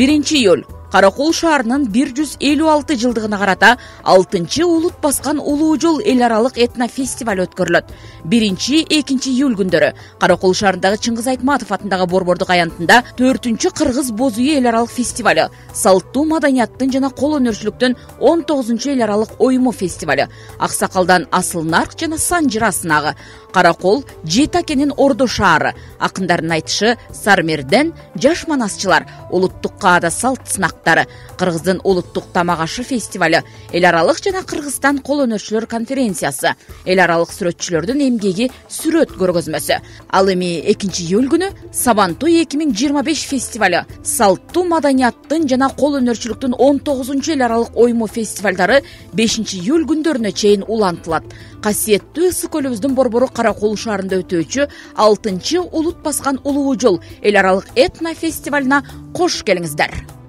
1-июль Каракол шаарынын 156 жылдыгына карата 6-чы улут баскан улуу жол эл аралык этнофестиваль өткөрүлөт. 1-2 июль күндөрү Каракол шаарындагы Чыңгыз Айтматов атындагы Борбордук аянтында 4-чү Кыргыз боз үй эл аралык фестиваль, салттуу маданияттын жана кол өнөрчүлүктүн 19-чу эл аралык оюму фестиваль, Аксакалдан Асыл Нарк жана Санжыр асынагы, Каракол Жетакенин Ордо шаары, акындардын айтышы Сармерден жаш манасчылар, улуттук каада салт сынактары, Кыргыздын улуттук тамак ашы фестиваль, эл аралык жана Кыргызстан кол өнөрчүлөр конференциясы, эл аралык сүрөтчүлөрдүн эмгеги сүрөт көргөзмөсү. Ал эми 2-июль күнү Сабантуй 2025 фестиваль, салттуу маданияттын жана кол өнөрчүлүктүн 19-чу эл аралык оюму фестивалдары 5-июль күндөрүнө чейин улантылат. Касиеттүү ысык көлүбүздүн борбору Каракол шаарында өтүүчү 6-чы улут баскан улуу жол эл аралык этно фестивалына кош келиңиздер.